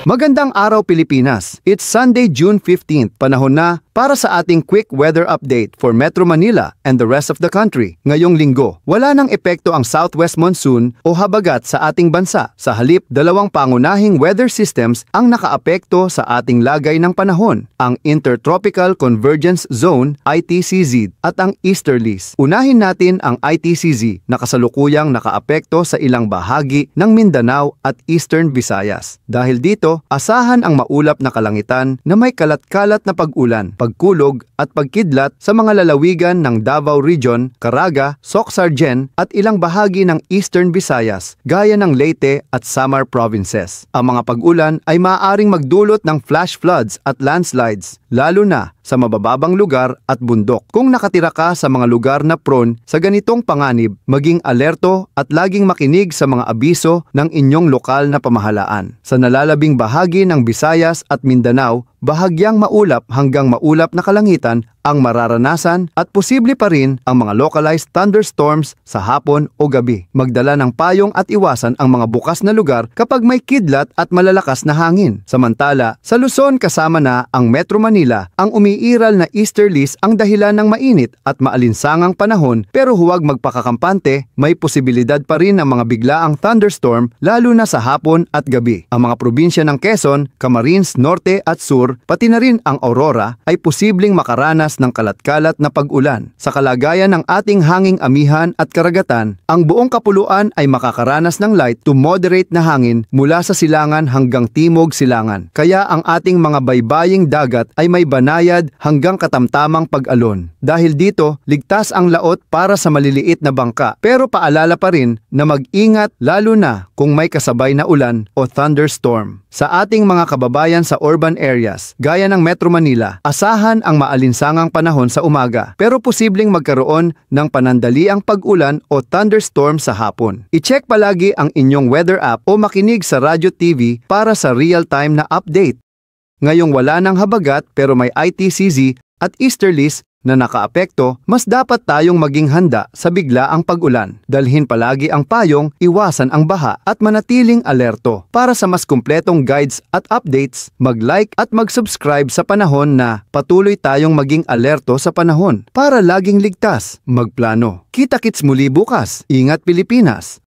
Magandang araw Pilipinas! It's Sunday, June 15th. Panahon na para sa ating quick weather update for Metro Manila and the rest of the country. Ngayong linggo, wala nang epekto ang southwest monsoon o habagat sa ating bansa. Sa halip, dalawang pangunahing weather systems ang nakaapekto sa ating lagay ng panahon, ang Intertropical Convergence Zone ITCZ at ang Easterlies. Unahin natin ang ITCZ na kasalukuyang nakaapekto sa ilang bahagi ng Mindanao at Eastern Visayas. Dahil dito, asahan ang maulap na kalangitan na may kalat-kalat na pag-ulan, pagkulog at pagkidlat sa mga lalawigan ng Davao Region, Caraga, Soc-Sargen at ilang bahagi ng Eastern Visayas gaya ng Leyte at Samar provinces. Ang mga pag-ulan ay maaaring magdulot ng flash floods at landslides, lalo na sa mabababang lugar at bundok. Kung nakatira ka sa mga lugar na prone sa ganitong panganib, maging alerto at laging makinig sa mga abiso ng inyong lokal na pamahalaan. Sa nalalabing bahagi ng Visayas at Mindanao, bahagyang maulap hanggang maulap na kalangitan ang mararanasan at posible pa rin ang mga localized thunderstorms sa hapon o gabi. Magdala ng payong at iwasan ang mga bukas na lugar kapag may kidlat at malalakas na hangin. Samantala, sa Luzon kasama na ang Metro Manila, ang umiiral na easterlies ang dahilan ng mainit at maalinsangang panahon, pero huwag magpakakampante, may posibilidad pa rin ng mga biglaang thunderstorm lalo na sa hapon at gabi. Ang mga probinsya ng Quezon, Camarines Norte at Sur, pati na rin ang Aurora ay posibleng makaranas ng kalat-kalat na pag-ulan. Sa kalagayan ng ating hanging amihan at karagatan, ang buong kapuluan ay makakaranas ng light to moderate na hangin mula sa silangan hanggang timog silangan. Kaya ang ating mga baybaying dagat ay may banayad hanggang katamtamang pag-alon. Dahil dito, ligtas ang laot para sa maliliit na bangka. Pero paalala pa rin na mag-ingat lalo na kung may kasabay na ulan o thunderstorm. Sa ating mga kababayan sa urban areas, gaya ng Metro Manila, asahan ang maalinsangang panahon sa umaga, pero posibleng magkaroon ng panandaliang pag-ulan o thunderstorm sa hapon. I-check palagi ang inyong weather app o makinig sa radyo TV para sa real-time na update. Ngayong wala ng habagat pero may ITCZ at easterlies na nakaapekto, mas dapat tayong maging handa sa biglaang pag-ulan. Dalhin palagi ang payong, iwasan ang baha at manatiling alerto. Para sa mas kumpletong guides at updates, mag-like at mag-subscribe sa Panahon na patuloy tayong maging alerto sa panahon para laging ligtas, magplano. Kita-kits muli bukas. Ingat Pilipinas!